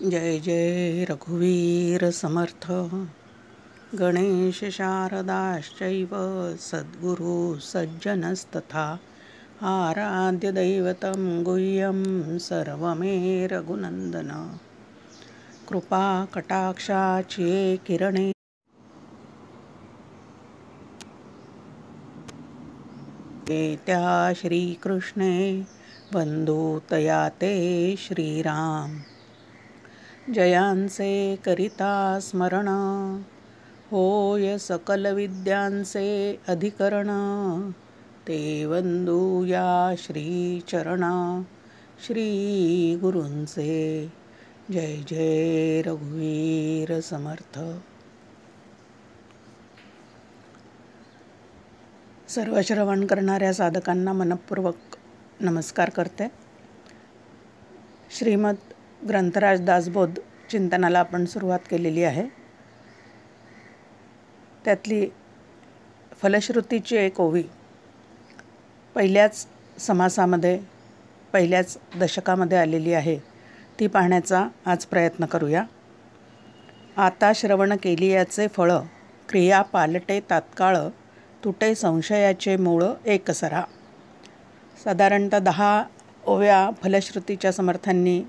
जय जय रघुवीर समर्थ गणेश शारदाश्चैव सद्गुरु सज्जनस्तथा आराध्य दैवतं गुह्यं सर्वमे रघुनंदन कृपा कटाक्षाची किरणे त्या श्रीकृष्णे बंधुतया ते श्रीराम जयांचे करिता स्मरण होय सकल विद्यांचे अधिकरण ते वंदूया श्रीचरण श्री गुरूंचे जय जय रघुवीर समर्थ। सर्व श्रवण करणाऱ्या साधकांना मनपूर्वक नमस्कार करते। श्रीमद ग्रंथराज दासबोध चिंतनाला आपण सुरुवात केलेली आहे। त्यातली फलश्रुतीची एक ओवी पहिल्याच समासामध्ये पहिल्याच दशकामध्ये आलेली आहे, ती पाहण्याचा आज प्रयत्न करूया। आता श्रवण केली याचे फळ, क्रिया पालटे तात्काळ, तुटे संशयाचे मूळ एकसरा। साधारणतः 10 ओव्या फलश्रुतीच्या समर्थांनी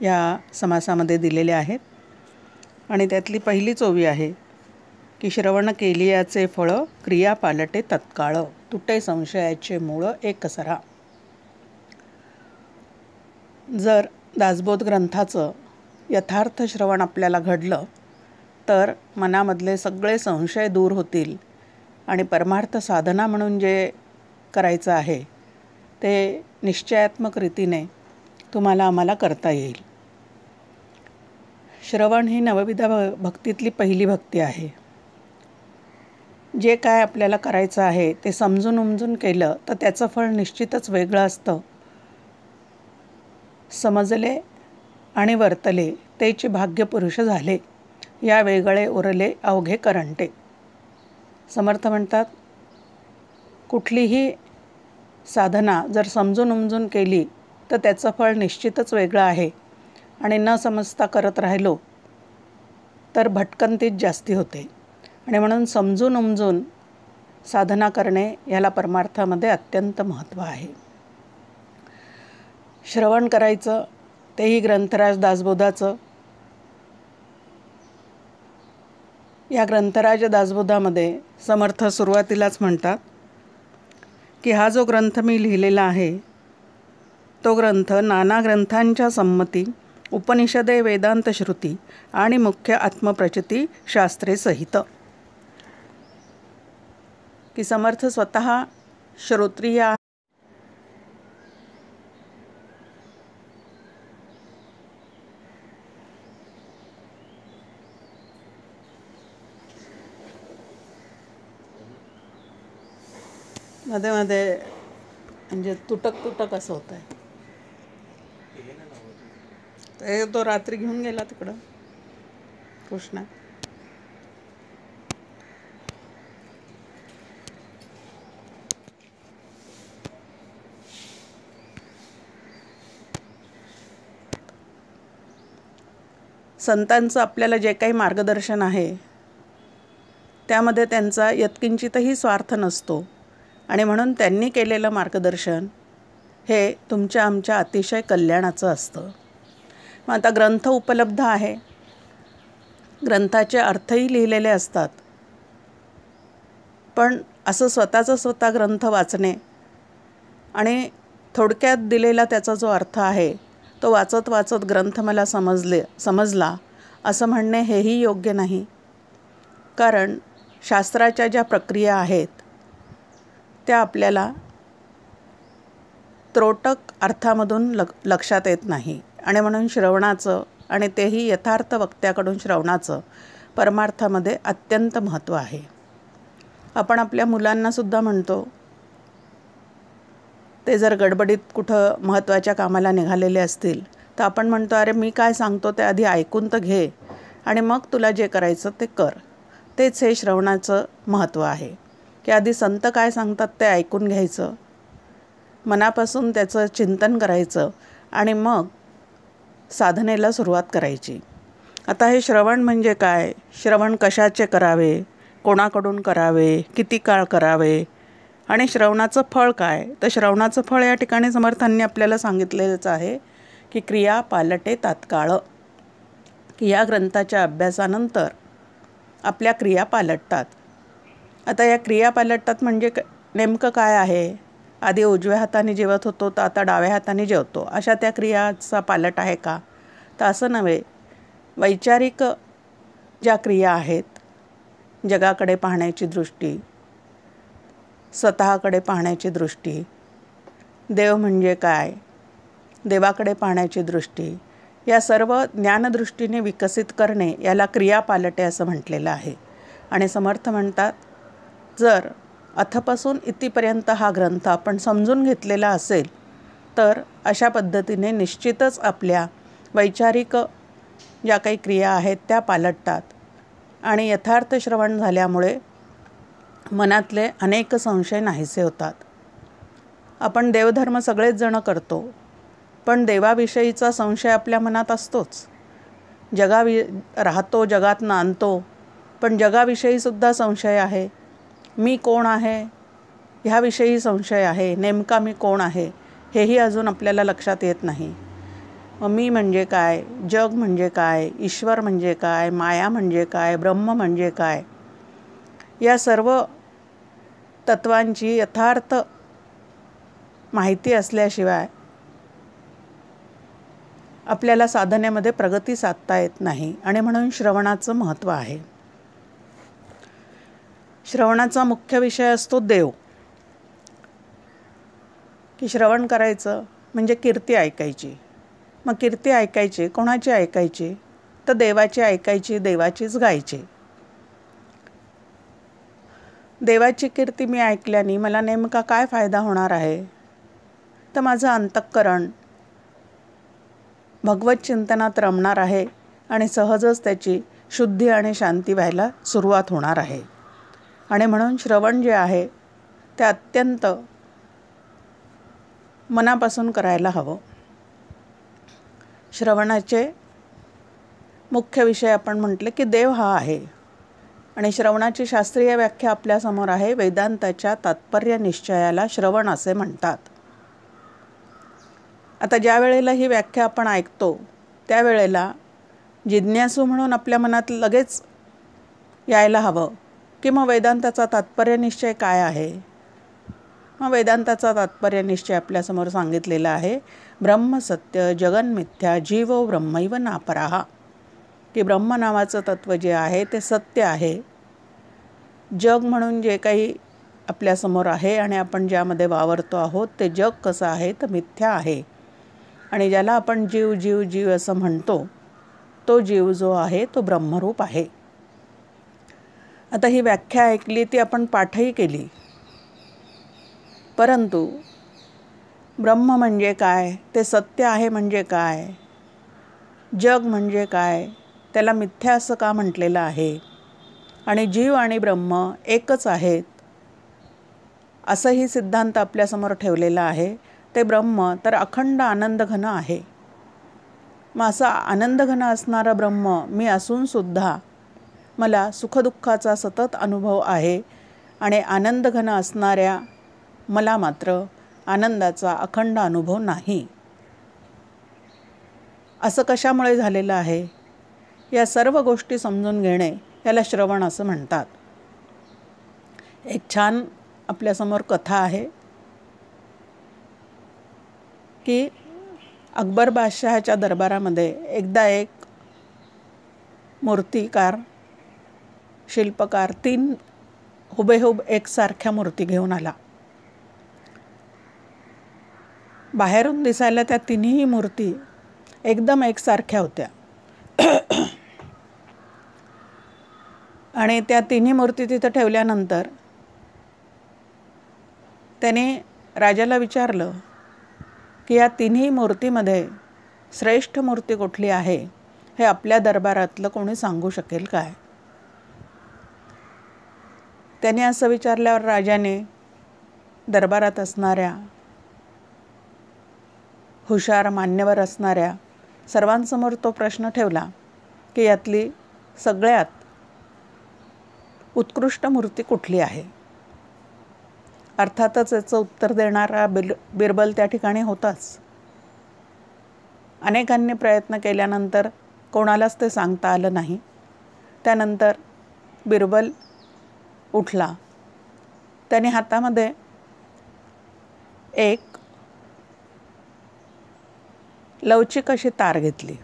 या समासामध्ये दिलेल्या आहेत आणि त्यातली पहिलीच ओवी आहे की श्रवण केलियाचे फळ, क्रिया पालटे तत्काळ, तुटे संशयाचे मूळ एकसरा। जर दासबोध ग्रंथाचं यथार्थ श्रवण आपल्याला घडलं तर मनामधले सगळे संशय दूर होतील आणि परमार्थ साधना म्हणून जे करायचं आहे ते निश्चयात्मक रीतीने तुम्हाला आम्हाला करता येईल। श्रवण ही नवविध भक्तीतली पहिली भक्ती आहे। जे काय आपल्याला करायचं आहे ते समजून उमजून केलं तर त्याचं फळ निश्चितच वेगळं असतं। समजले आणि वर्तले तेचे भाग्यपुरुष झाले, या वेगळे उरले अवघे करंटे। समर्थ म्हणतात, कुठलीही साधना जर समजून उमजून केली तर त्याचं फळ निश्चितच वेगळं आहे आणि न समजता करत राहिलो तर भटकंतीच जास्ती होते आणि म्हणून समजून उमजून साधना करणे याला परमार्थामध्ये अत्यंत महत्त्व आहे। श्रवण करायचं तेही ग्रंथराज दासबोधाचं। या ग्रंथराज दासबोधामध्ये समर्थ सुरुवातीलाच म्हणतात की हा जो ग्रंथ मी लिहिलेला आहे तो ग्रंथ नाना ग्रंथांच्या संमती, उपनिषदे, वेदांत श्रुती आणि मुख्य आत्मप्रचिती शास्त्रे सहित। की समर्थ स्वतः श्रोत्रिय मध्ये मध्ये म्हणजे तुटक असं होत आहे। ते तो रात्री घेऊन गेला तिकडं कृष्णा। संतांचं आपल्याला जे काही मार्गदर्शन आहे त्यामध्ये त्यांचा यत्किंचितही स्वार्थ नसतो आणि म्हणून त्यांनी केलेलं मार्गदर्शन हे तुमच्या आमच्या अतिशय कल्याणाचं असतं। मग आता ग्रंथ उपलब्ध आहे, ग्रंथाचे अर्थही लिहिलेले असतात, पण असं स्वतः ग्रंथ वाचणे आणि थोडक्यात दिलेला त्याचा जो अर्थ आहे तो वाचत वाचत ग्रंथ मला समजला असं म्हणणे हेही योग्य नाही। कारण शास्त्राच्या ज्या प्रक्रिया आहेत त्या आपल्याला त्रोटक अर्थामधून लक्षात येत नाही आणि म्हणून श्रवणाचं आणि तेही यथार्थ वक्त्याकडून श्रवणाचं परमार्थामध्ये अत्यंत महत्त्व आहे। आपण आपल्या मुलांनासुद्धा म्हणतो, ते जर गडबडीत कुठं महत्त्वाच्या कामाला निघालेले असतील तर आपण म्हणतो, अरे मी काय सांगतो ते आधी ऐकून तर घे आणि मग तुला जे करायचं ते कर। तेच हे श्रवणाचं महत्त्व आहे की आधी संत काय सांगतात ते ऐकून घ्यायचं, मनापासून त्याचं चिंतन करायचं आणि मग साधनेला सुरुवात करायची. आता हे श्रवण म्हणजे काय, श्रवण कशाचे करावे, कोणाकडून करावे, किती काळ करावे आणि श्रवणाचं फळ काय. तर श्रवणाचं फळ या ठिकाणी समर्थांनी आपल्याला सांगितलेलंच आहे की क्रिया पालटे तात्काळ, की या ग्रंथाच्या अभ्यासानंतर आपल्या क्रिया पालटतात. आता या क्रिया पालटतात म्हणजे नेमकं काय आहे. आधी उजव्या हाताने जेवत होतो तर आता डाव्या हाताने जेवतो, अशा त्या क्रियाचा पालट आहे का. तर असं नव्हे. वैचारिक ज्या क्रिया आहेत, जगाकडे पाहण्याची दृष्टी, स्वतःकडे पाहण्याची दृष्टी, देव म्हणजे काय, देवाकडे पाहण्याची दृष्टी, या सर्व ज्ञानदृष्टीने विकसित करणे याला क्रिया पालटे असं म्हटलेलं आहे. आणि समर्थ म्हणतात, जर अथपासून इतिपर्यंत हा ग्रंथ आपण समजून घेतलेला असेल तर अशा पद्धतीने निश्चितच आपल्या वैचारिक ज्या काही क्रिया आहेत त्या पालटतात आणि यथार्थ श्रवण झाल्यामुळे मनातले अनेक संशय नाहीसे होतात. आपण देवधर्म सगळेच जण करतो, पण देवाविषयीचा संशय आपल्या मनात असतोच. राहतो, जगात नांदतो, पण जगाविषयीसुद्धा संशय आहे. मी कोण आहे ह्याविषयी संशय आहे. नेमका मी कोण आहे हेही अजून आपल्याला लक्षात येत नाही. मी म्हणजे काय, जग म्हणजे काय, ईश्वर म्हणजे काय, माया म्हणजे काय, ब्रह्म म्हणजे काय, या सर्व तत्वांची यथार्थ माहिती असल्याशिवाय आपल्याला साधनेमध्ये प्रगती साधता येत नाही. आणि म्हणून श्रवणाचं महत्त्व आहे. श्रवणाचा मुख्य विषय असतो देव, की श्रवण करायचं म्हणजे कीर्ती ऐकायची. मग कीर्ती ऐकायची, कोणाची ऐकायची, तर देवाची ऐकायची, देवाचीच गायची. देवाची कीर्ती मी ऐकल्याने मला नेमका काय फायदा होणार आहे, तर माझं अंतःकरण भगवत चिंतनात रमणार आहे आणि सहजच त्याची शुद्धी आणि शांती व्हायला सुरुवात होणार आहे. आणि म्हणून श्रवण जे आहे ते अत्यंत मनापासून करायला हवं. श्रवणाचे मुख्य विषय आपण म्हटले की देव हा आहे. आणि श्रवणाची शास्त्रीय व्याख्या आपल्यासमोर आहे. वेदांताच्या तात्पर्य निश्चयाला श्रवण असे म्हणतात. आता ज्या वेळेला ही व्याख्या आपण ऐकतो त्यावेळेला जिज्ञासू म्हणून आपल्या मनात लगेच यायला हवं की मग वेदांताचा तात्पर्य निश्चय काय आहे. मग वेदांताचा तात्पर्य निश्चय आपल्यासमोर सांगितलेला आहे. ब्रह्म सत्य जगन्मिथ्या जीवो ब्रह्मैव नापराहा, की ब्रह्म नावाचं तत्त्व जे आहे ते सत्य आहे. जग म्हणून जे काही आपल्यासमोर आहे आणि आपण ज्यामध्ये वावरतो आहोत ते जग कसं आहे तर मिथ्या आहे. आणि ज्याला आपण जीव जीव जीव असं म्हणतो तो जीव जो आहे तो ब्रह्मरूप आहे. आता ही व्याख्या ऐकली, ती आपण पाठही केली, परंतु ब्रह्म म्हणजे काय, ते सत्य आहे म्हणजे काय, जग म्हणजे काय, त्याला मिथ्या असं का म्हटलेलं आहे, आणि जीव आणि ब्रह्म एकच आहेत असंही सिद्धांत आपल्यासमोर ठेवलेला आहे. ते ब्रह्म तर अखंड आनंदघन आहे. मग असा आनंदघन असणारा ब्रह्म मी असूनसुद्धा मला सुखदुःखाचा सतत अनुभव आहे आणि आनंदघन असणाऱ्या मला मात्र आनंदाचा अखंड अनुभव नाही. असं कशामुळे झालेलं आहे, या सर्व गोष्टी समजून घेणे याला श्रवण असं म्हणतात. एक छान आपल्यासमोर कथा आहे की अकबर बादशहाच्या दरबारामध्ये एकदा एक मूर्तिकार शिल्पकार 3 हुबेहूब एकसारख्या मूर्ती घेऊन आला. बाहेरून दिसायला त्या तिन्ही मूर्ती एकदम एकसारख्या होत्या. आणि त्या तिन्ही मूर्ती तिथं ठेवल्यानंतर त्याने राजाला विचारलं की या तिन्ही मूर्तीमध्ये श्रेष्ठ मूर्ती कुठली आहे हे आपल्या दरबारातलं कोणी सांगू शकेल काय. त्याने असं विचारल्यावर राजाने दरबारात असणाऱ्या हुशार मान्यवर असणाऱ्या सर्वांसमोर तो प्रश्न ठेवला की यातली सगळ्यात उत्कृष्ट मूर्ती कुठली आहे. अर्थातच याचं उत्तर देणारा बिरबल त्या ठिकाणी होताच. अनेकांनी प्रयत्न केल्यानंतर कोणालाच ते सांगता आलं नाही. त्यानंतर बिरबल उठला. त्याने हातामध्ये एक लवचिक अशी तार घेतली.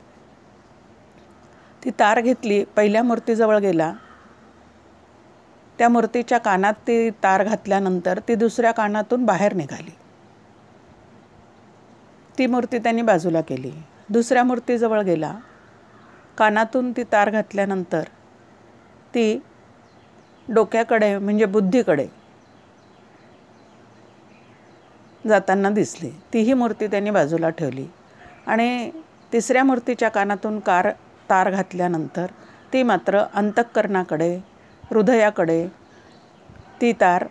ती तार घेतली, पहिल्या मूर्तीजवळ गेला. त्या मूर्तीच्या कानात ती तार घातल्यानंतर ती दुसऱ्या कानातून बाहेर निघाली. ती मूर्ती त्यांनी बाजूला केली. दुसऱ्या मूर्तीजवळ गेला. कानातून ती तार घातल्यानंतर ती डोक्याकडे म्हणजे बुद्धीकडे जाताना दिसली. तीही मूर्ती त्यांनी बाजूला ठेवली आणि तिसऱ्या मूर्तीच्या कानातून तार घातल्यानंतर ती मात्र अंतःकरणाकडे, हृदयाकडे ती तार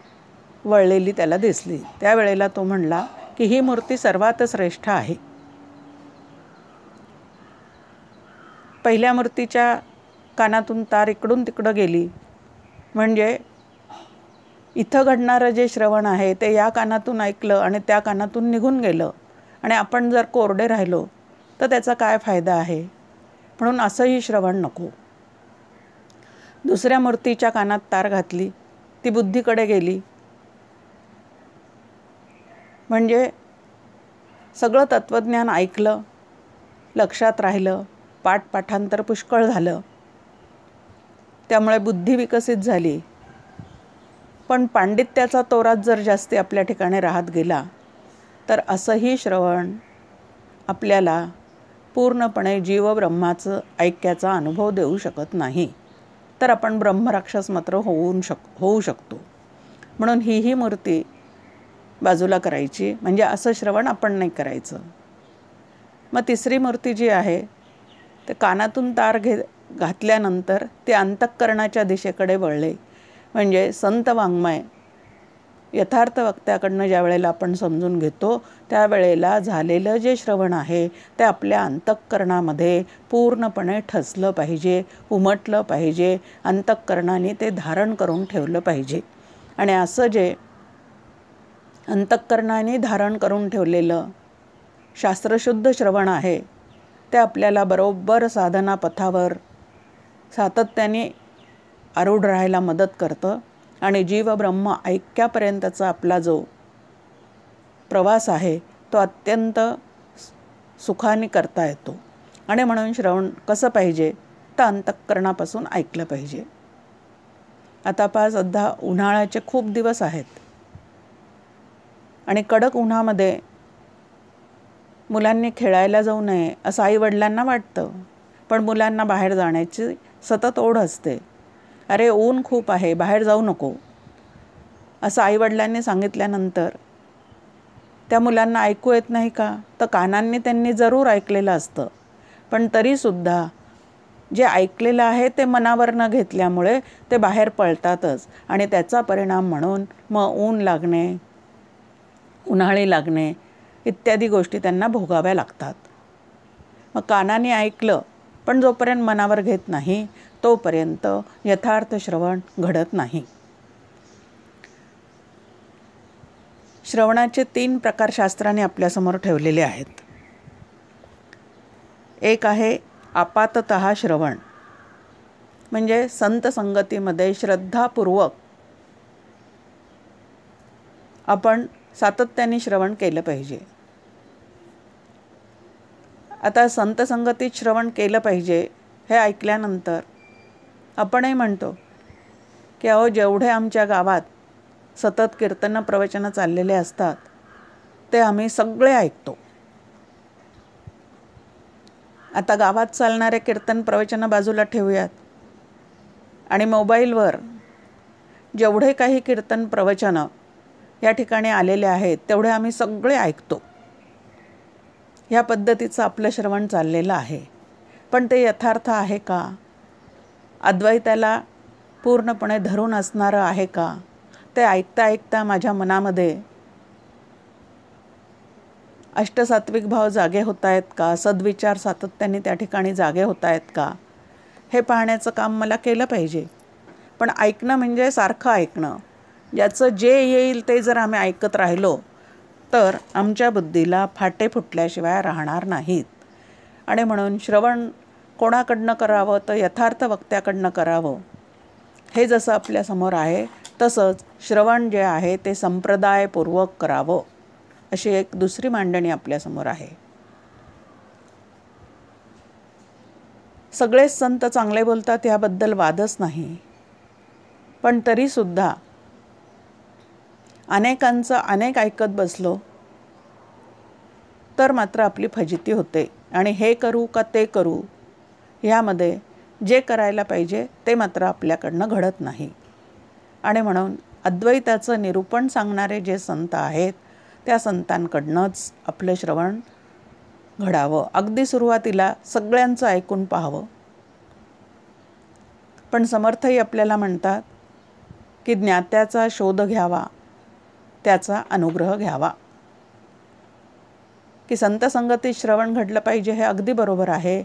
वळलेली त्याला दिसली. त्यावेळेला तो म्हणला की ही मूर्ती सर्वात श्रेष्ठ आहे. पहिल्या मूर्तीच्या कानातून तार इकडून तिकडं गेली म्हणजे इथं घडणारं जे श्रवण आहे ते या कानातून ऐकलं आणि त्या कानातून निघून गेलं आणि आपण जर कोरडे राहिलो तर त्याचा काय फायदा आहे. म्हणून असंही श्रवण नको. दुसऱ्या मूर्तीच्या कानात तार घातली, ती बुद्धीकडे गेली म्हणजे सगळं तत्त्वज्ञान ऐकलं, लक्षात राहिलं, पाठांतर पुष्कळ झालं, त्यामुळे बुद्धी विकसित झाली. पण पांडित्याचा तोरात जर जास्ती आपल्या ठिकाणी राहत गेला तर असंही श्रवण आपल्याला पूर्णपणे जीवब्रह्माचं ऐक्याचा अनुभव देऊ शकत नाही. तर आपण ब्रह्मराक्षस मात्र होऊ शकतो. म्हणून ही मूर्ती बाजूला करायची, म्हणजे असं श्रवण आपण नाही करायचं. मग तिसरी मूर्ती जी आहे ते कानातून तार घातल्यानंतर ते अंतःकरणाच्या दिशेकडे वळले. म्हणजे संत वाङ्मय यथार्थ वक्त्याकडनं ज्या वेळेला आपण समजून घेतो त्यावेळेला झालेलं जे श्रवण आहे ते आपल्या अंतःकरणामध्ये पूर्णपणे ठसलं पाहिजे, उमटलं पाहिजे, अंतःकरणाने ते धारण करून ठेवलं पाहिजे. आणि असं जे अंतःकरणाने धारण करून ठेवलेलं शास्त्रशुद्ध श्रवण आहे ते आपल्याला बरोबर साधना पथावर सातत्याने आरूढ राहायला मदत करतं आणि जीवब्रह्म ऐक्यापर्यंतचा आपला जो प्रवास आहे तो अत्यंत सुखाने करता येतो. आणि म्हणून श्रवण कसं पाहिजे तर अंतःकरणापासून ऐकलं पाहिजे. आता सध्या उन्हाळ्याचे खूप दिवस आहेत आणि कडक उन्हामध्ये मुलांनी खेळायला जाऊ नये असं आईवडिलांना वाटतं, पण मुलांना बाहेर जाण्याची सतत ओढ असते. अरे ऊन खूप आहे, बाहेर जाऊ नको असं आईवडिलांनी सांगितल्यानंतर त्या मुलांना ऐकू येत नाही का? तर कानांनी त्यांनी जरूर ऐकलेलं असतं, पण तरीसुद्धा जे ऐकलेलं आहे ते मनावर न घेतल्यामुळे ते बाहेर पळतातच आणि त्याचा परिणाम म्हणून मग ऊन लागणे, उन्हाळी लागणे इत्यादी गोष्टी त्यांना भोगाव्या लागतात. मग कानाने ऐकलं पण जोपर्यंत मनावर घेत नाही तोपर्यंत यथार्थ श्रवण घडत नाही. श्रवणाचे 3 प्रकार शास्त्राने आपल्यासमोर ठेवलेले आहेत. एक आहे आपाततः श्रवण, म्हणजे संत संगतीमध्ये श्रद्धापूर्वक आपण सातत्याने श्रवण केलं पाहिजे. आता संत संगतीत श्रवण केलं पाहिजे हे ऐकल्यानंतर आपणही म्हणतो की अहो जेवढे आमच्या गावात सतत कीर्तन प्रवचनं चाललेले असतात ते आम्ही सगळे ऐकतो. आता गावात चालणारे कीर्तन प्रवचनं बाजूला ठेवूयात आणि मोबाईलवर जेवढे काही कीर्तन प्रवचनं या ठिकाणी आलेले आहेत तेवढे आम्ही सगळे ऐकतो. ह्या पद्धतीचं आपलं श्रवण चाललेलं आहे. पण ते यथार्थ आहे का? अद्वैताला पूर्णपणे धरून असणारं आहे का? ते ऐकता ऐकता माझ्या मनामध्ये अष्टसात्विक भाव जागे होत आहेत का, सद्विचार सातत्याने त्या ठिकाणी जागे होत आहेत का, हे पाहण्याचं काम मला केलं पाहिजे. पण ऐकणं म्हणजे सारखं ऐकणं, ज्याचं जे येईल ते जर आम्ही ऐकत राहिलो तर आमच्या बुद्धीला फाटे फुटल्याशिवाय राहणार नाहीत. आणि म्हणून श्रवण कोणाकडनं करावं तर यथार्थ वक्त्याकडनं करावं. हे जसं आपल्यासमोर आहे तसंच श्रवण जे आहे ते संप्रदायपूर्वक करावं, अशी एक दुसरी मांडणी आपल्यासमोर आहे. सगळेच संत चांगले बोलतात याबद्दल वादच नाही, पण तरीसुद्धा अनेकांचं अनेक ऐकत बसलो तर मात्र आपली फजिती होते. आणि हे करू का ते करू ह्यामध्ये जे करायला पाहिजे ते मात्र आपल्याकडनं घडत नाही. आणि म्हणून अद्वैताचं निरूपण सांगणारे जे संत आहेत त्या संतांकडनंच आपलं श्रवण घडावं. अगदी सुरुवातीला सगळ्यांचं ऐकून पाहावं. पण समर्थही आपल्याला म्हणतात की ज्ञात्याचा शोध घ्यावा, त्याचा अनुग्रह घ्यावा. की संत संगतीत श्रवण घडलं पाहिजे हे अगदी बरोबर आहे,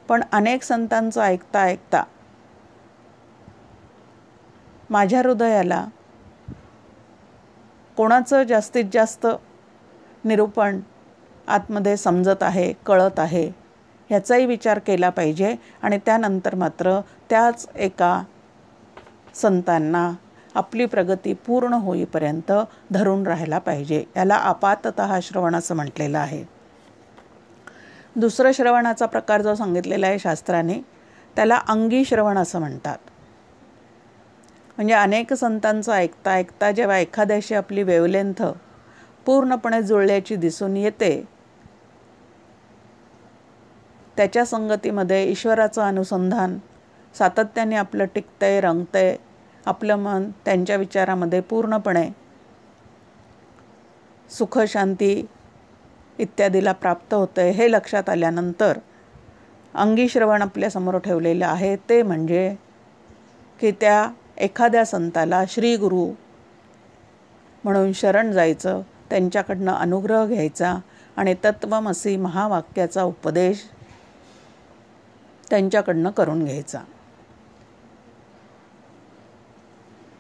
पण अनेक संतांचं ऐकता ऐकता माझ्या हृदयाला कोणाचं जास्तीत जास्त निरूपण आतमध्ये समजत आहे, कळत आहे ह्याचाही विचार केला पाहिजे. आणि त्यानंतर मात्र त्याच एका संतांना आपली प्रगती पूर्ण होईपर्यंत धरून राहायला पाहिजे. याला आपाततः श्रवण असं म्हटलेलं आहे. दुसरं श्रवणाचा प्रकार जो सांगितलेला आहे शास्त्राने त्याला अंगी श्रवण असं म्हणतात. म्हणजे अनेक संतांचं ऐकता ऐकता जेव्हा एखाद्याशी आपली वेवलेंथ पूर्णपणे जुळल्याची दिसून येते, त्याच्या संगतीमध्ये ईश्वराचं अनुसंधान सातत्याने आपलं टिकतंय, रंगतंय, आपलं मन त्यांच्या विचारामध्ये पूर्णपणे सुख, शांती इत्यादीला प्राप्त होतंय हे लक्षात आल्यानंतर अंगी श्रवण आपल्यासमोर ठेवलेलं आहे. ते म्हणजे की त्या एखाद्या संताला श्री गुरु म्हणून शरण जायचं, त्यांच्याकडनं अनुग्रह घ्यायचा आणि तत्वमसी महावाक्याचा उपदेश त्यांच्याकडनं करून घ्यायचा.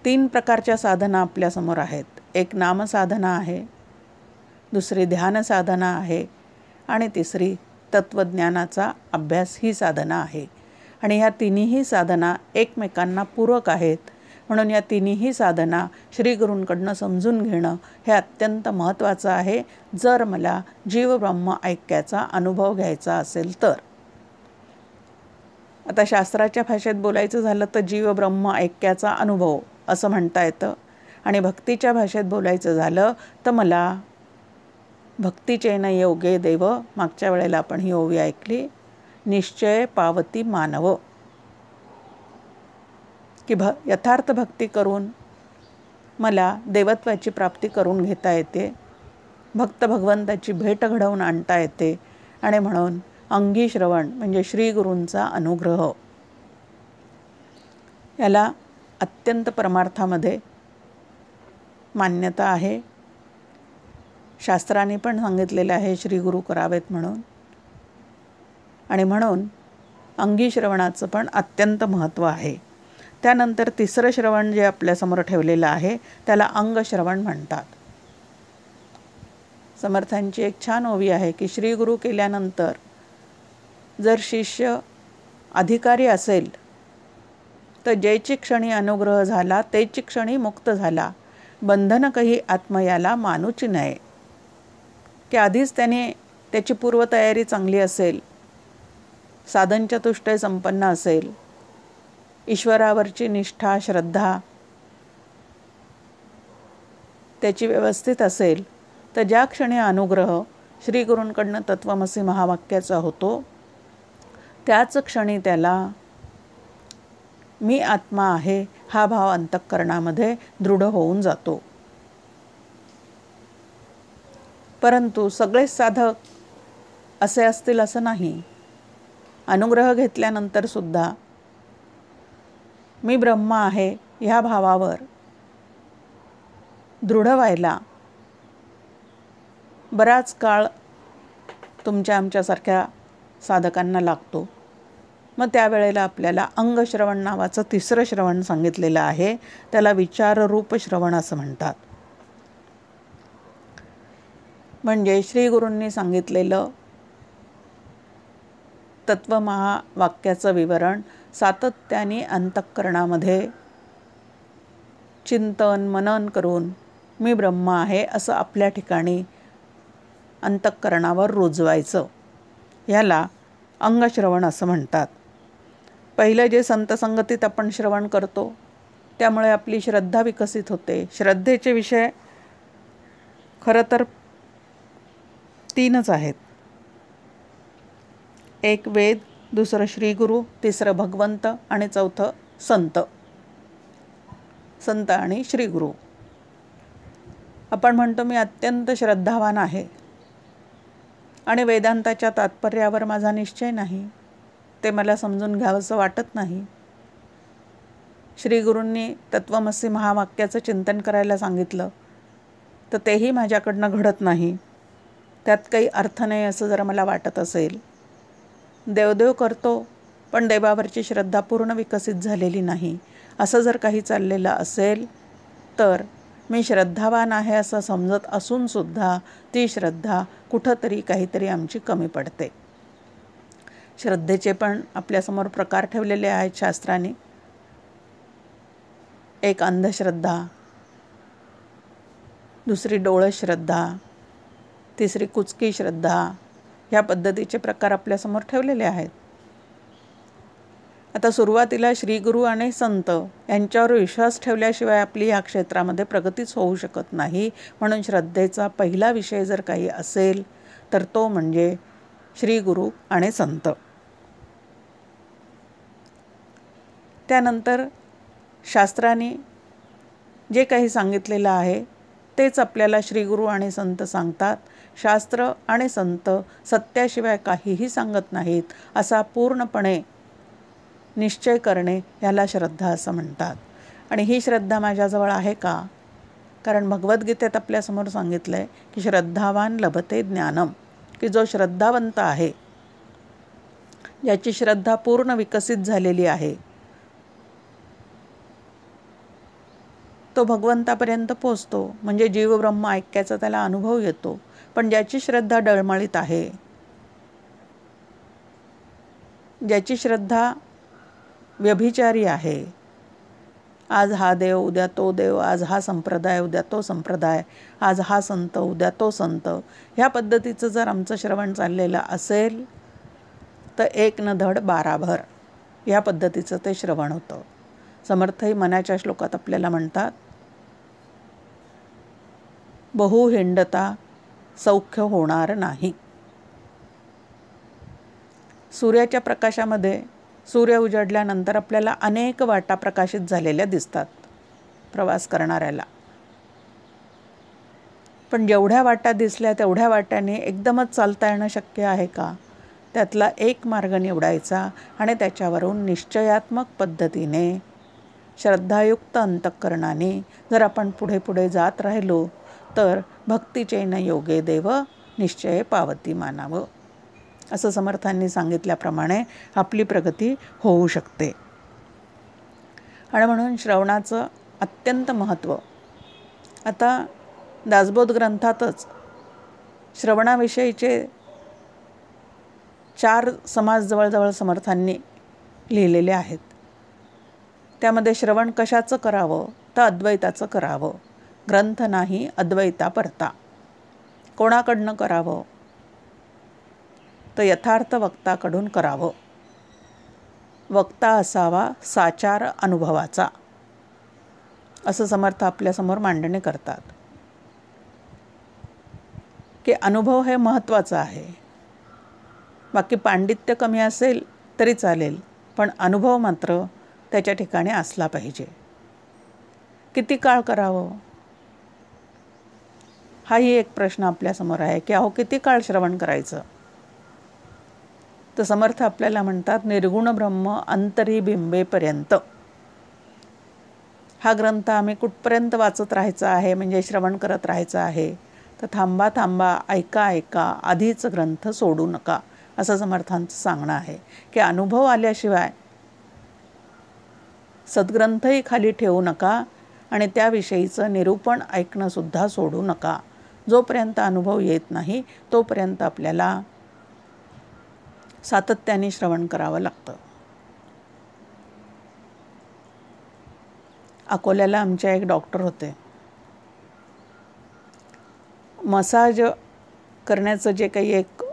3 प्रकारच्या साधना आपल्यासमोर आहेत. एक नामसाधना आहे, दुसरी ध्यान साधना आहे आणि तिसरी तत्वज्ञानाचा अभ्यास ही साधना आहे. आणि ह्या तिन्ही साधना एकमेकांना पूरक आहेत. म्हणून या तिन्ही साधना श्रीगुरूंकडनं समजून घेणं हे अत्यंत महत्त्वाचं आहे, जर मला जीवब्रह्म ऐक्याचा अनुभव घ्यायचा असेल तर. आता शास्त्राच्या भाषेत बोलायचं झालं तर जीवब्रह्म ऐक्याचा अनुभव असं म्हणता येतं. आणि भक्तीच्या भाषेत बोलायचं झालं तर मला भक्तीचेन योगे देव, मागच्या वेळेला आपण ही ओवी ऐकली, निश्चय पावती मानव, की यथार्थ भक्ती करून मला देवत्वाची प्राप्ती करून घेता येते, भक्त भगवंताची भेट घडवून आणता येते. आणि म्हणून अंगी श्रवण म्हणजे श्रीगुरूंचा अनुग्रह, याला अत्यंत परमार्थामध्ये मान्यता आहे. शास्त्राने पण सांगितलेलं आहे श्रीगुरू करावेत म्हणून. आणि म्हणून अंगी श्रवणाचं पण अत्यंत महत्त्व आहे. त्यानंतर तिसरं श्रवण जे आपल्यासमोर ठेवलेलं आहे त्याला अंगश्रवण म्हणतात. समर्थांची एक छान ओवी आहे की श्रीगुरू केल्यानंतर जर शिष्य अधिकारी असेल तर ज्याची क्षणी अनुग्रह झाला तेची क्षणी मुक्त झाला, बंधन कही आत्मयाला मानूची नये. की आधीच त्याने त्याची पूर्वतयारी चांगली असेल, साधनचतुष्टय संपन्न असेल, ईश्वरावरची निष्ठा श्रद्धा त्याची व्यवस्थित असेल, तर ज्या क्षणी अनुग्रह श्रीगुरूंकडनं तत्वमसी महावाक्याचा होतो त्याच क्षणी त्याला मी आत्मा आहे हा भाव अंतःकरणामध्ये दृढ होऊन जातो. परंतु सगळेच साधक असे असतील असं नाही. अनुग्रह घेतल्यानंतर सुद्धा मी ब्रह्म आहे ह्या भावावर दृढ व्हायला बराच काळ तुमच्या आमच्यासारख्या साधकांना लागतो. मग त्यावेळेला आपल्याला अंगश्रवण नावाचं तिसरं श्रवण सांगितलेलं आहे. त्याला विचाररूप श्रवण असं म्हणतात. म्हणजे श्री गुरूंनी सांगितलेलं तत्वमहावाक्याचं विवरण सातत्याने अंतःकरणामध्ये चिंतन मनन करून मी ब्रह्म आहे असं आपल्या ठिकाणी अंतःकरणावर रुजवायचं. ह्याला अंगश्रवण असं म्हणतात. पहिलं जे संतसंगतीत आपण श्रवण करतो त्यामुळे आपली श्रद्धा विकसित होते. श्रद्धेचे विषय खरं तर 3च आहेत. एक वेद, दुसरं श्रीगुरु, तिसरं भगवंत आणि चौथं संत. संत आणि श्रीगुरु. आपण म्हणतो मी अत्यंत श्रद्धावान आहे आणि वेदांताच्या तात्पर्यावर माझा निश्चय नाही, ते मला समजून घ्यावंसं वाटत नाही. श्रीगुरूंनी तत्वमसी महावाक्याचं चिंतन करायला सांगितलं तर तेही माझ्याकडनं घडत नाही, त्यात काही अर्थ नाही असं जर मला वाटत असेल. देवदेव करतो पण देवावरची श्रद्धा पूर्ण विकसित झालेली नाही असं जर काही चाललेलं असेल तर मी श्रद्धावान आहे असं समजत असूनसुद्धा ती श्रद्धा कुठंतरी काहीतरी आमची कमी पडते. श्रद्धेचे पण आपल्यासमोर प्रकार ठेवलेले आहेत शास्त्राने. एक अंधश्रद्धा, दुसरी डोळस श्रद्धा, तिसरी कुचकी श्रद्धा, ह्या पद्धतीचे प्रकार आपल्यासमोर ठेवलेले आहेत. आता सुरुवातीला श्रीगुरू आणि संत यांच्यावर विश्वास ठेवल्याशिवाय आपली या क्षेत्रामध्ये प्रगतीच होऊ शकत नाही. म्हणून श्रद्धेचा पहिला विषय जर काही असेल तर तो म्हणजे श्रीगुरू आणि संत. त्यानंतर शास्त्राने जे काही सांगितलेलं आहे तेच आपल्याला श्रीगुरू आणि संत सांगतात. शास्त्र आणि संत सत्याशिवाय काहीही सांगत नाहीत असा पूर्णपणे निश्चय करणे ह्याला श्रद्धा असं म्हणतात. आणि ही श्रद्धा माझ्याजवळ आहे का? कारण भगवद्गीतेत आपल्यासमोर सांगितलं आहे की श्रद्धावान लभते ज्ञानम, की जो श्रद्धावंत आहे, ज्याची श्रद्धा पूर्ण विकसित झालेली आहे, तो भगवंतापर्यंत पोचतो. म्हणजे जीवब्रह्म ऐक्याचा त्याला अनुभव येतो. पण ज्याची श्रद्धा डळमळीत आहे, ज्याची श्रद्धा व्यभिचारी आहे, आज हा देव उद्या तो देव, आज हा संप्रदाय उद्या तो संप्रदाय, आज हा संत उद्या तो संत, ह्या पद्धतीचं जर आमचं श्रवण चाललेलं असेल तर एक न धड 12 भर ह्या पद्धतीचं ते श्रवण होतं. समर्थही मनाच्या श्लोकात आपल्याला म्हणतात, बहु हिंडता सौख्य होणार नाही. सूर्याच्या प्रकाशामध्ये सूर्य उजडल्यानंतर आपल्याला अनेक वाटा प्रकाशित झालेल्या दिसतात प्रवास करणाऱ्याला. पण जेवढ्या वाटा दिसल्या तेवढ्या वाट्याने एकदमच चालता येणं शक्य आहे का? त्यातला एक मार्ग निवडायचा आणि त्याच्यावरून निश्चयात्मक पद्धतीने श्रद्धायुक्त अंतःकरणाने जर आपण पुढे पुढे जात राहिलो तर भक्तीचैन योगे देव निश्चय पावती मानावं असं समर्थांनी सांगितल्याप्रमाणे आपली प्रगती होऊ शकते. आणि म्हणून श्रवणाचं अत्यंत महत्त्व. आता दासबोध ग्रंथातच श्रवणाविषयीचे 4 समाज जवळजवळ समर्थांनी लिहिलेले आहेत. त्यामध्ये श्रवण कशाचं करावं तर अद्वैताचं करावं. ग्रंथ नाही अद्वैता परता. कोणाकडनं करावं तर यथार्थ वक्ताकडून करावं. वक्ता असावा साचार अनुभवाचा असं समर्थ आपल्यासमोर मांडणी करतात की अनुभव हे महत्त्वाचा आहे. बाकी पांडित्य कमी असेल तरी चालेल, पण अनुभव मात्र त्याच्या ठिकाणी असला पाहिजे. किती काळ करावं हाही एक प्रश्न आपल्यासमोर आहे की अहो किती काळ श्रवण करायचं. तर समर्थ आपल्याला म्हणतात निर्गुण ब्रह्म अंतरिबिंबेपर्यंत. हा ग्रंथ आम्ही कुठपर्यंत वाचत राहायचा आहे म्हणजे श्रवण करत राहायचं आहे तर थांबा थांबा, ऐका ऐका, आधीच ग्रंथ सोडू नका, असं समर्थांचं सांगणं आहे की अनुभव आल्याशिवाय सद्ग्रंथही खाली ठेवू नका आणि त्याविषयीचं निरूपण ऐकणंसुद्धा सोडू नका. जोपर्यंत अनुभव येत नाही तोपर्यंत आपल्याला सातत्याने श्रवण करावं लागतं. अकोल्याला आमच्या एक डॉक्टर होते. मसाज करण्याचं जे काही एक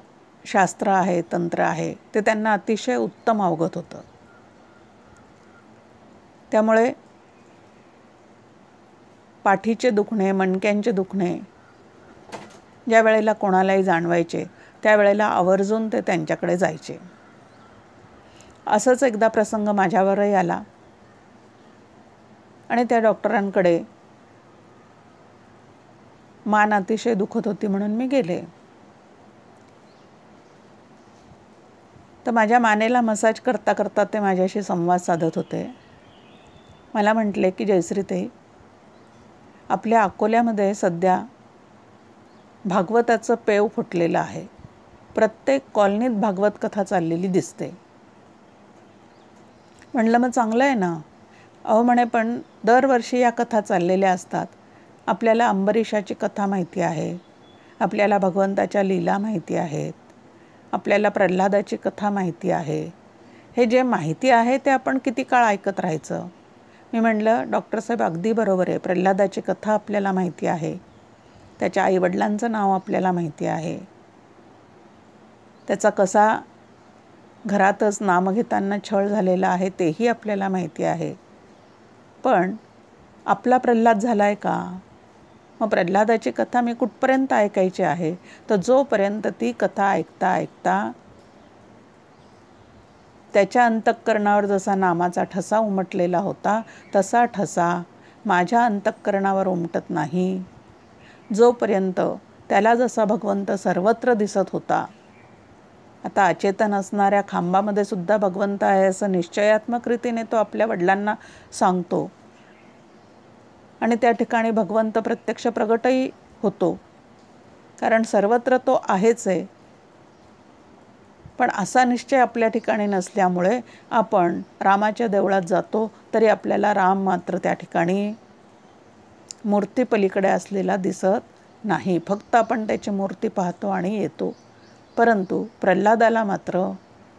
शास्त्र आहे, तंत्र आहे, ते त्यांना अतिशय उत्तम अवगत होतं. त्यामुळे पाठीचे दुखणे, मणक्यांचे दुखणे ज्या वेळेला कोणालाही जाणवायचे त्यावेळेला आवर्जून ते त्यांच्याकडे जायचे. असंच एकदा प्रसंग माझ्यावरही आला आणि त्या डॉक्टरांकडे मान अतिशय दुखत होती म्हणून मी गेले. तर माझ्या मानेला मसाज करता करता ते माझ्याशी संवाद साधत होते. मला म्हटले की जयश्रीताई, आपल्या अकोल्यामध्ये सध्या भागवताचं पेव फुटलेलं आहे. प्रत्येक कॉलनीत भागवत कथा चाललेली दिसते. म्हणलं मग चांगलं आहे ना. अहो म्हणे, पण दरवर्षी या कथा चाललेल्या असतात. आपल्याला अंबरीशाची कथा माहिती आहे, आपल्याला भगवंताच्या लीला माहिती आहेत, आपल्याला प्रल्हादाची कथा माहिती आहे. हे जे माहिती आहे ते आपण किती काळ ऐकत राहायचं. मी म्हणलं डॉक्टरसाहेब अगदी बरोबर आहे. प्रल्हादाची कथा आपल्याला माहिती आहे, त्याच्या आईवडिलांचं नाव आपल्याला माहिती आहे, त्याचा कसा घरातच नाम घेताना छळ झालेला आहे तेही आपल्याला माहिती आहे. पण आपला प्रल्हाद झाला आहे का? मग प्रल्हादाची कथा मी कुठपर्यंत ऐकायची आहे? तर जोपर्यंत ती कथा ऐकता ऐकता त्याच्या अंतःकरणावर जसा नामाचा ठसा उमटलेला होता तसा ठसा माझ्या अंतःकरणावर उमटत नाही. जोपर्यंत त्याला जसा भगवंत सर्वत्र दिसत होता, आता अचेतन असणाऱ्या खांबामध्ये सुद्धा भगवंत आहे असं निश्चयात्मक रीतीने तो आपल्या वडिलांना सांगतो आणि त्या ठिकाणी भगवंत प्रत्यक्ष प्रगटही होतो, कारण सर्वत्र तो आहेच आहे. पण असा निश्चय आपल्या ठिकाणी नसल्यामुळे आपण रामाच्या देवळात जातो तरी आपल्याला राम मात्र त्या ठिकाणी मूर्ती पलीकडे असलेला दिसत नाही. फक्त आपण त्याची मूर्ती पाहतो आणि येतो. परंतु प्रल्हादाला मात्र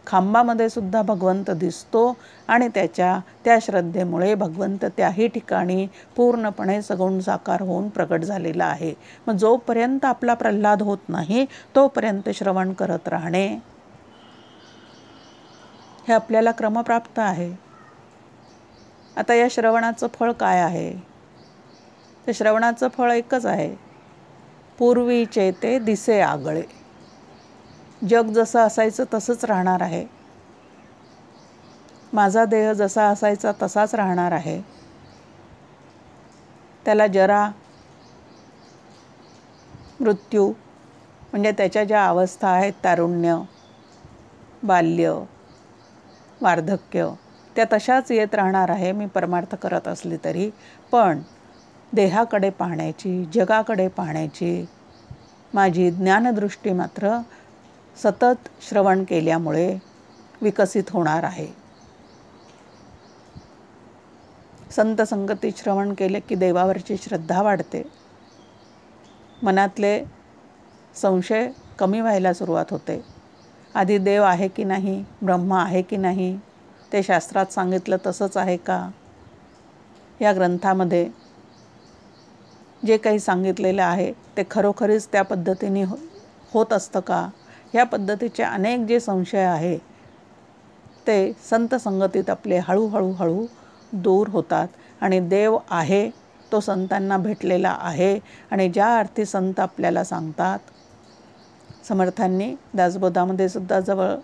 खांबामध्ये सुद्धा भगवंत दिसतो आणि त्या श्रद्धेमुळे भगवंत त्याही ठिकाणी पूर्णपणे सगुण साकार होऊन प्रगट झालेला आहे. मग जोपर्यंत आपला प्रल्हाद होत नाही तोपर्यंत श्रवण करत राहणे हे आपल्याला क्रमप्राप्त आहे. आता या श्रवणाचं फळ काय आहे? तर श्रवणाचं फळ एकच आहे, पूर्वीचे ते दिसे आगळे. जग जसं असायचं तसंच राहणार आहे. माझा देह जसा असायचा तसाच राहणार आहे. त्याला जरा, मृत्यू म्हणजे त्याच्या ज्या अवस्था आहेत, तारुण्य, बाल्य, वार्धक्य, त्या तशाच येत राहणार आहे. मी परमार्थ करत असली तरी पण देहाकडे पाहण्याची, जगाकडे पाहण्याची माझी ज्ञानदृष्टी मात्र सतत श्रवण केल्यामुळे विकसित होणार आहे. संत संगतीत श्रवण केले की देवावरची श्रद्धा वाढते. मनातले संशय कमी व्हायला सुरुवात होते. आधी देव आहे की नाही, ब्रह्म आहे की नाही, ते शास्त्रात सांगितलं तसंच आहे का, या ग्रंथामध्ये जे काही सांगितलेलं आहे ते खरोखरीच त्या पद्धतीने होत असतं का, या पद्धतीचे अनेक जे संशय आहे ते संत संगतीत आपले हळूहळू दूर होतात आणि देव आहे तो संतांना भेटलेला आहे. आणि ज्या अर्थी संत आपल्याला सांगतात, समर्थांनी दासबोधामध्ये सुद्धा जवळ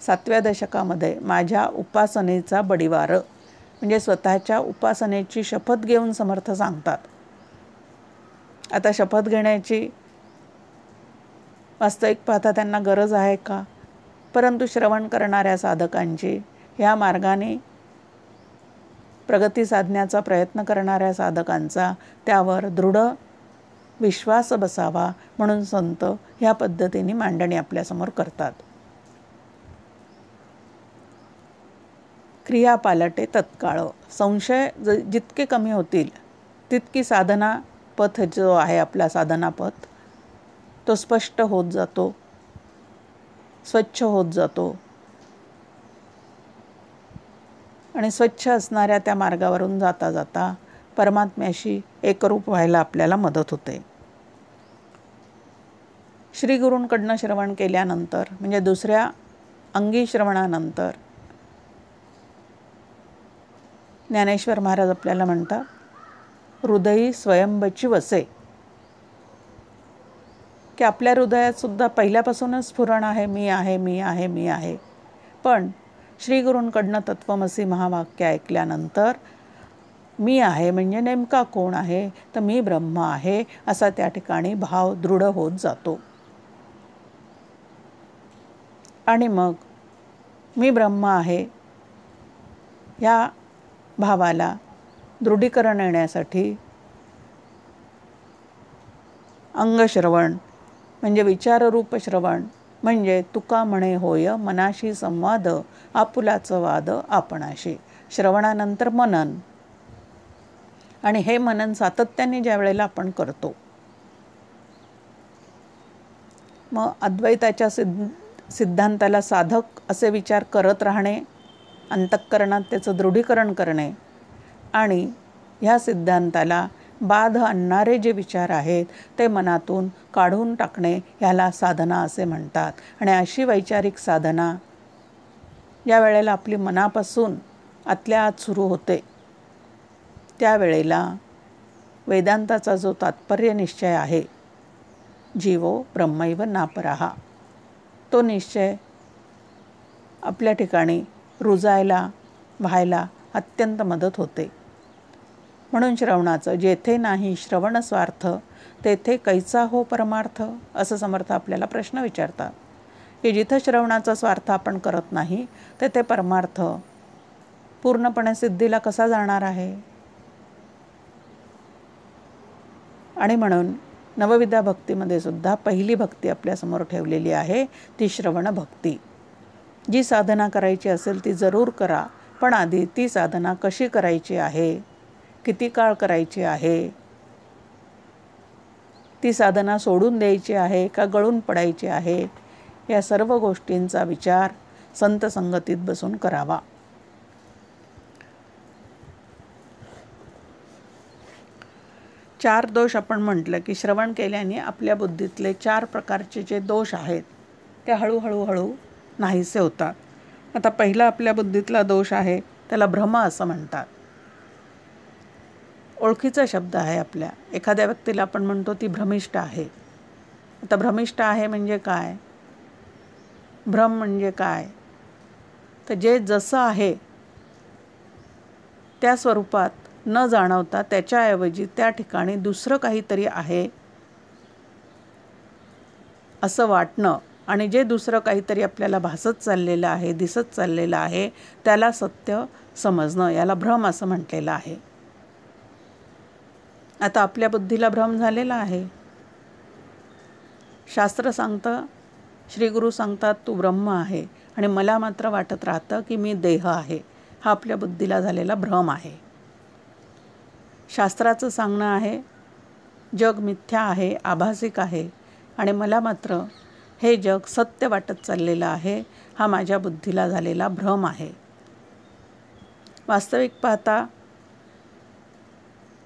7व्या दशकामध्ये माझ्या उपासनेचा बडिवार म्हणजे स्वतःच्या उपासनेची शपथ घेऊन समर्थ सांगतात. आता शपथ घेण्याची वास्तविक पाहता त्यांना गरज आहे का? परंतु श्रवण करणाऱ्या साधकांची, ह्या मार्गाने प्रगती साधण्याचा प्रयत्न करणाऱ्या साधकांचा त्यावर दृढ विश्वास बसावा म्हणून संत ह्या पद्धतीने मांडणी आपल्यासमोर करतात. क्रिया पालटे तत्काळ. संशय जितके कमी होतील तितकी साधना पथ जो आहे आपला साधना पथ तो स्पष्ट होत जातो, स्वच्छ होत जातो आणि स्वच्छ असणाऱ्या त्या मार्गावरून जाता जाता परमात्म्याशी एकरूप व्हायला आपल्याला मदत होते. श्री गुरूंकडनं श्रवण केल्यानंतर म्हणजे दुसऱ्या अंगी श्रवणानंतर ज्ञानेश्वर महाराज आपल्याला म्हणतात, हृदयी स्वयंबची वसे, की आपल्या हृदयात सुद्धा पहिल्यापासूनच स्फुरण आहे, मी आहे, मी आहे, मी आहे. पण श्री गुरूंकडनं तत्वमसी महावाक्य ऐकल्यानंतर मी आहे म्हणजे नेमका कोण आहे, तर मी ब्रह्म आहे असा त्या ठिकाणी भाव दृढ होत जातो. आणि मग मी ब्रह्म आहे या भावाला दृढीकरण येण्यासाठी अंगश्रवण म्हणजे विचाररूप श्रवण म्हणजे तुका म्हणे होय मनाशी संवाद आपुलाचं वाद आपणाशी. श्रवणानंतर मनन, आणि हे मनन सातत्याने ज्या वेळेला आपण करतो मग अद्वैताच्या सिद्धांताला साधक असे विचार करत राहणे, अंतःकरणात त्याचं दृढीकरण करणे आणि ह्या सिद्धांताला बाध आणणारे जे विचार आहेत ते मनातून काढून टाकणे ह्याला साधना असे म्हणतात. आणि अशी वैचारिक साधना ज्या वेळेला आपली मनापासून आतल्या आत सुरू होते त्यावेळेला वेदांताचा जो तात्पर्य निश्चय आहे, जीवो ब्रह्मैव नापराहा, तो निश्चय आपल्या ठिकाणी रुजायला व्हायला अत्यंत मदत होते. म्हणून श्रवणाचं जेथे नाही श्रवण स्वार्थ तेथे कैचा हो परमार्थ, असं समर्थ आपल्याला प्रश्न विचारतात की जिथं श्रवणाचा स्वार्थ आपण करत नाही तेथे परमार्थ पूर्णपणे सिद्धीला कसा जाणार आहे. आणि म्हणून नवविद्या भक्तीमध्ये सुद्धा पहिली भक्ती आपल्यासमोर ठेवलेली आहे ती श्रवण भक्ती. जी साधना करायची असेल ती जरूर करा, पण आधी ती साधना कशी करायची आहे, किती काळ करायची आहे, ती साधना सोडून द्यायची आहे का गळून पडायची आहे, या सर्व गोष्टींचा विचार संत संगतीत बसून करावा. चार दोष आपण म्हटलं की श्रवण केल्याने आपल्या बुद्धीतले 4 प्रकारचे जे दोष आहेत ते हळूहळू नाहीसे होतात. आता पहिला आपल्या बुद्धीतला दोष आहे त्याला भ्रम असं म्हणतात. ओळखीचा शब्द आहे आपल्या. एखाद्या व्यक्तीला आपण म्हणतो ती भ्रमिष्ठ आहे. आता भ्रमिष्ठ आहे म्हणजे काय, भ्रम म्हणजे काय, तर जे जसं आहे त्या स्वरूपात न जाणवता त्याच्याऐवजी त्या ठिकाणी दुसरं काहीतरी आहे असं वाटणं, आणि जे दुसरं काहीतरी आपल्याला भासत चाललेलं आहे, दिसत चाललेलं आहे त्याला सत्य समजणं, याला भ्रम असं म्हटलेलं आहे. आता आपल्या बुद्धीला भ्रम झालेला आहे. शास्त्र सांगतं, श्री गुरु सांगतात तू ब्रह्म आहे आणि मला मात्र वाटत राहतं की मी देह आहे. हा आपल्या बुद्धीला झालेला भ्रम आहे. शास्त्राचं सांगणं आहे जग मिथ्या आहे, आभासिक आहे आणि मला मात्र हे जग सत्य वाटत चाललेलं आहे. हा माझ्या बुद्धीला झालेला भ्रम आहे. वास्तविक पाहता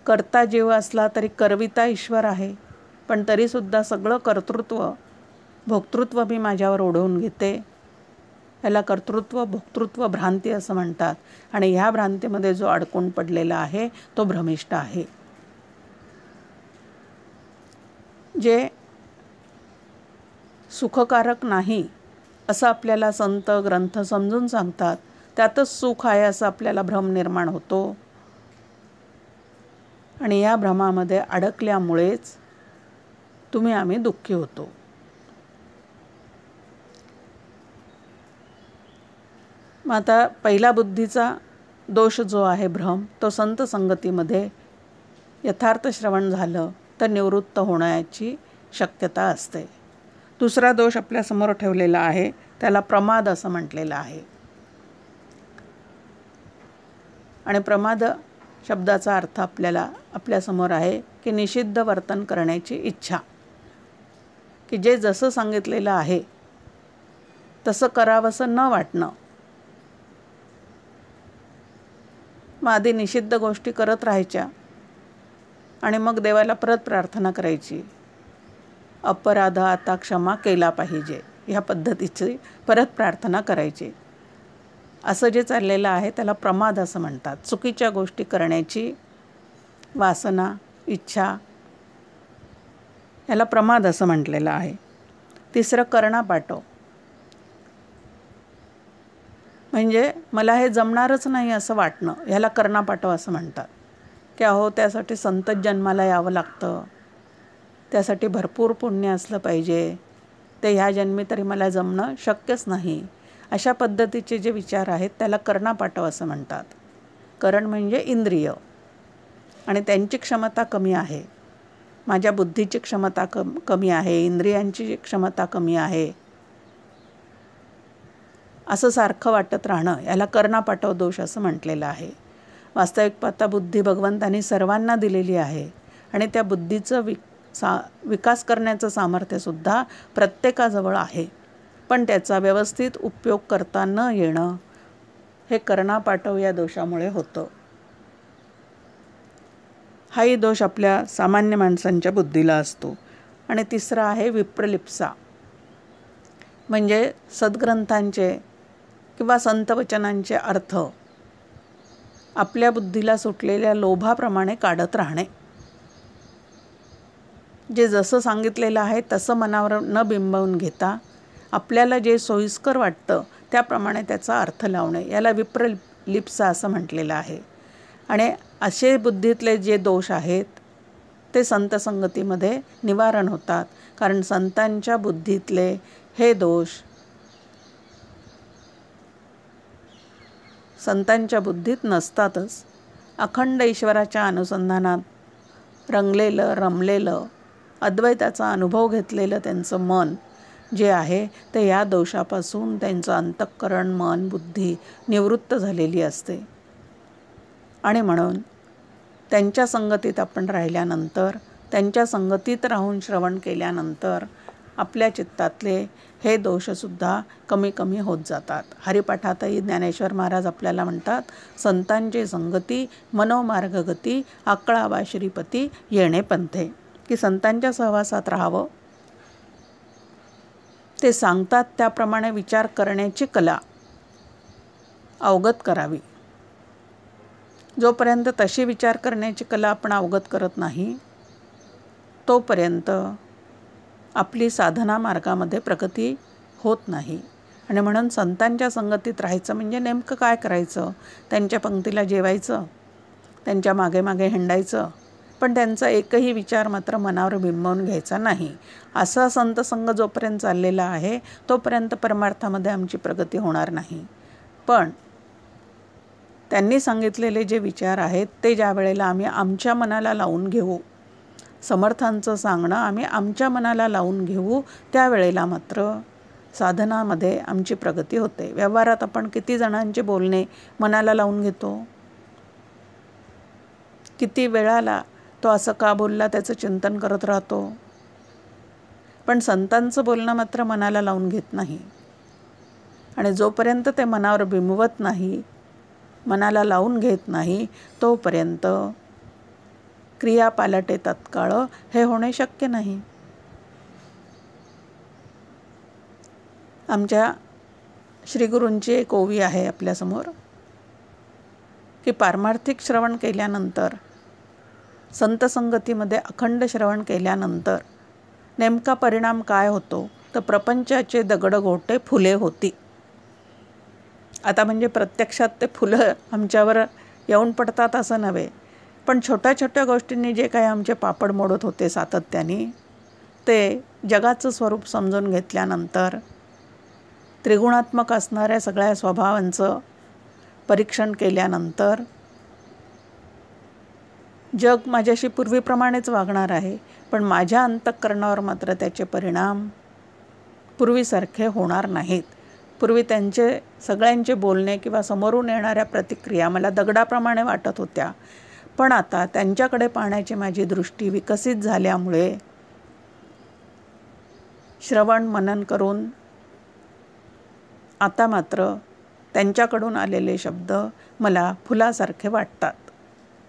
कर्ता जीव असला तरी करविता ईश्वर आहे, पण तरीसुद्धा सगळं कर्तृत्व भोक्तृत्व मी माझ्यावर ओढवून घेते. याला कर्तृत्व भोक्तृत्व भ्रांती असं म्हणतात. आणि ह्या भ्रांतीमध्ये जो अडकून पडलेला आहे तो भ्रमिष्ठ आहे. जे सुखकारक नाही असं आपल्याला संत ग्रंथ समजून सांगतात, त्यातच सुख आहे असं आपल्याला भ्रम निर्माण होतो. आणि या भ्रमामध्ये अडकल्यामुळेच आम्ही दुःखी होतो. मग आता पहिला बुद्धीचा दोष जो आहे भ्रम, तो संत संगतीमध्ये यथार्थ श्रवण झालं तर निवृत्त होण्याची शक्यता असते. दुसरा दोष आपल्यासमोर ठेवलेला आहे, त्याला प्रमाद असं म्हटलेलं आहे. आणि प्रमाद शब्दाचा अर्थ आपल्यासमोर आहे की निषिद्ध वर्तन करण्याची इच्छा, की जे जसं सांगितलेलं आहे तसं करावंसं न वाटणं. मग आधी निषिद्ध गोष्टी करत राहायच्या आणि मग देवाला परत प्रार्थना करायची, अपराध आता क्षमा केला पाहिजे, ह्या पद्धतीची परत प्रार्थना करायची. असं जे चाललेलं आहे त्याला प्रमाद असं म्हणतात. चुकीच्या गोष्टी करण्याची वासना, इच्छा, याला प्रमाद असं म्हटलेलं आहे. तिसरं कर्णापाठव, म्हणजे मला हे जमणारच नाही असं वाटणं, ह्याला कर्णापाठव असं म्हणतात. की अहो त्यासाठी संतच जन्माला यावं लागतं, त्यासाठी भरपूर पुण्य असलं पाहिजे, ते ह्या जन्मी तरी मला जमणं शक्यच नाही, अशा पद्धतीचे जे विचार आहेत त्याला कर्णापाठव असं म्हणतात. करण म्हणजे इंद्रिय, आणि त्यांची क्षमता कमी आहे. माझ्या बुद्धीची क्षमता कमी आहे, इंद्रियांची क्षमता कमी आहे, असं सारखं वाटत राहणं, याला कर्णापाठव दोष असं म्हटलेलं आहे. वास्तविक पाहता बुद्धी भगवंतांनी सर्वांना दिलेली आहे आणि त्या बुद्धीचं विकास करण्याचं सामर्थ्यसुद्धा प्रत्येकाजवळ आहे, पण त्याचा व्यवस्थित उपयोग करता न येणं हे कर्णापाठव या दोषामुळे होतं. हाही दोष आपल्या सामान्य माणसांच्या बुद्धीला असतो. आणि तिसरा आहे विप्रलिप्सा, म्हणजे सद्ग्रंथांचे किंवा संतवचनांचे अर्थ आपल्या बुद्धीला सुटलेल्या लोभाप्रमाणे काढत राहणे. जे जसं सांगितलेलं आहे तसं मनावर न बिंबवून घेता आपल्याला जे सोयीस्कर वाटतं त्याप्रमाणे त्याचा अर्थ लावणे, याला विप्रलिप्सा असं म्हटलेलं आहे. आणि असे बुद्धीतले जे दोष आहेत ते संत संगतीमध्ये निवारण होतात, कारण संतांच्या बुद्धीतले हे दोष संतांच्या बुद्धीत नसतातच. अखंड ईश्वराच्या अनुसंधानात रमलेलं अद्वैताचा अनुभव घेतलेलं त्यांचं मन जे आहे ते या दोषापासून त्यांचं अंतःकरण, मन, बुद्धी निवृत्त झालेली असते. आणि म्हणून त्यांच्या संगतीत आपण राहिल्यानंतर, त्यांच्या संगतीत राहून श्रवण केल्यानंतर आपल्या चित्तातले हे दोषसुद्धा कमी कमी होत जातात. हरिपाठातही ज्ञानेश्वर महाराज आपल्याला म्हणतात, संतांची संगती मनोमार्गगती आकळावा श्रीपती येणे पंथे, की संतांच्या सहवासात राहावं, ते सांगतात त्याप्रमाणे विचार करण्याची कला अवगत करावी. जोपर्यंत तशी विचार करण्याची कला आपण अवगत करत नाही तोपर्यंत आपली साधना मार्गामध्ये प्रगती होत नाही. आणि म्हणून संतांच्या संगतीत राहायचं म्हणजे नेमकं काय करायचं? त्यांच्या पंक्तीला जेवायचं, त्यांच्या मागे मागे हिंडायचं, पण त्यांचा एकही विचार मात्र मनावर बिंबवून घ्यायचा नाही. असा संतसंग जोपर्यंत चाललेला आहे तोपर्यंत परमार्थामध्ये आमची प्रगती होणार नाही. पण त्यांनी सांगितलेले जे विचार आहेत ते ज्या वेळेला आम्ही आमच्या मनाला लावून घेऊ, समर्थांचं सांगणं आम्ही आमच्या मनाला लावून घेऊ, त्यावेळेला मात्र साधनामध्ये आमची प्रगती होते. व्यवहारात आपण किती जणांचे बोलणे मनाला लावून घेतो, किती वेळाला तो असं का बोलला त्याचं चिंतन करत राहतो, पण संतांचं बोलणं मात्र मनाला लावून घेत नाही. आणि जोपर्यंत ते मनावर बिंबवत नाही, मनाला लावून घेत नाही, तोपर्यंत क्रिया पालटे तत्काळ हे होणे शक्य नाही. आमच्या श्रीगुरूंची एक ओवी आहे आपल्यासमोर, की पारमार्थिक श्रवण केल्यानंतर, संत संगतीमध्ये अखंड श्रवण केल्यानंतर नेमका परिणाम काय होतो, तर प्रपंचाचे दगड गोटे फुले होती. आता म्हणजे प्रत्यक्षात ते फुलं आमच्यावर येऊन पडतात असं नव्हे, पण छोट्या छोट्या गोष्टींनी जे काही आमचे पापड मोडत होते सातत्याने, ते जगाचं स्वरूप समजून घेतल्यानंतर, त्रिगुणात्मक असणाऱ्या सगळ्या स्वभावांचं परीक्षण केल्यानंतर जग माझ्याशी पूर्वीप्रमाणेच वागणार आहे, पण माझ्या अंतःकरणावर मात्र त्याचे परिणाम पूर्वीसारखे होणार नाहीत. पूर्वी त्यांचे सगळ्यांचे बोलणे किंवा समोरून येणाऱ्या प्रतिक्रिया मला दगडाप्रमाणे वाटत होत्या, पण आता त्यांच्याकडे पाहण्याची माझी दृष्टी विकसित झाल्यामुळे श्रवण मनन करून आता मात्र त्यांच्याकडून आलेले शब्द मला फुलासारखे वाटतात.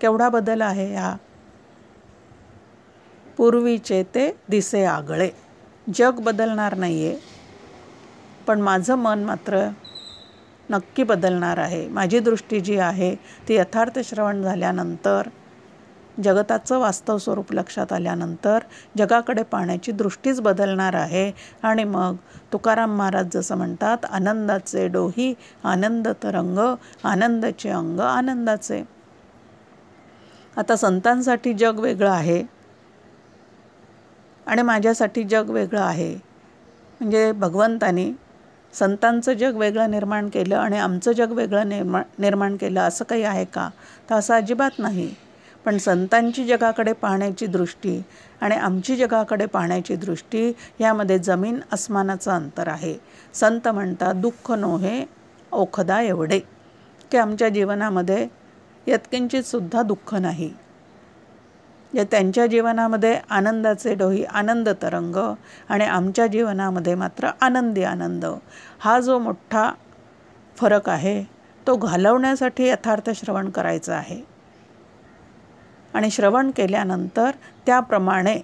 केवढा बदल आहे हा! पूर्वीचे ते दिसे आगळे. जग बदलणार नाही आहे, पण माझं मन मात्र नक्की बदलणार आहे. माझी दृष्टी जी आहे ती यथार्थ श्रवण झाल्यानंतर, जगताचं वास्तव स्वरूप लक्षात आल्यानंतर जगाकडे पाहण्याची दृष्टीच बदलणार आहे. आणि मग तुकाराम महाराज जसं म्हणतात, आनंदाचे डोही आनंद तरंग, आनंदाचे अंग आनंदाचे. आता संतांसाठी जग वेगळं आहे आणि माझ्यासाठी जग वेगळं आहे. म्हणजे भगवंतानी संतांचं जग वेगळं निर्माण केलं आणि आमचं जग वेगळं निर्माण केलं असं काही आहे का? तर असं अजिबात नाही. पण संतांची जगाकडे पाहण्याची दृष्टी आणि आमची जगाकडे पाहण्याची दृष्टी यामध्ये जमीन अस्मानाचं अंतर आहे. संत म्हणतात, दुःख नोहे औखदा एवढे, की आमच्या जीवनामध्ये यत्किंचितसुद्धा दुःख नाही. जे त्यांच्या जीवनामध्ये आनंदाचे डोही आनंद तरंग आणि आमच्या जीवनामध्ये मात्र आनंदी आनंद, हा जो मोठा फरक आहे तो घालवण्यासाठी यथार्थ श्रवण करायचं आहे. आणि श्रवण केल्यानंतर त्याप्रमाणे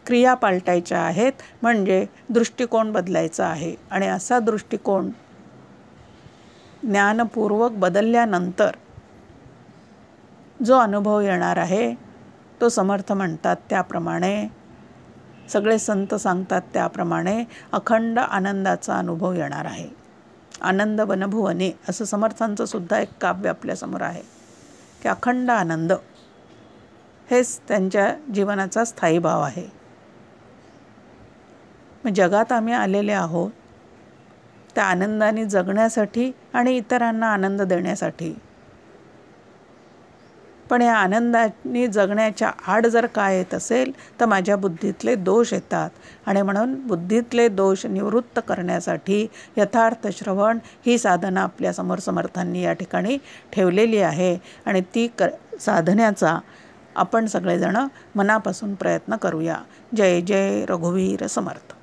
क्रिया पालटायच्या आहेत, म्हणजे दृष्टिकोन बदलायचा आहे. आणि असा दृष्टिकोन ज्ञानपूर्वक बदलल्यानंतर जो अनुभव येणार आहे तो समर्थ म्हणतात त्याप्रमाणे, सगळे संत सांगतात त्याप्रमाणे अखंड आनंदाचा अनुभव येणार आहे. आनंद वनभुवने असं समर्थांचं सुद्धा एक काव्य आपल्यासमोर आहे, की अखंड आनंद हेच त्यांच्या जीवनाचा स्थायी भाव आहे. मग जगात आम्ही आलेले आहोत त्या आनंदाने जगण्यासाठी आणि इतरांना आनंद देण्यासाठी. पण या आनंदाने जगण्याच्या आड जर काय येत असेल तर माझ्या बुद्धीतले दोष येतात. आणि म्हणून बुद्धीतले दोष निवृत्त करण्यासाठी यथार्थ श्रवण ही साधना आपल्यासमोर समर्थांनी या ठिकाणी ठेवलेली आहे. आणि ती साधण्याचा आपण सगळेजण मनापासून प्रयत्न करूया. जय जय रघुवीर समर्थ.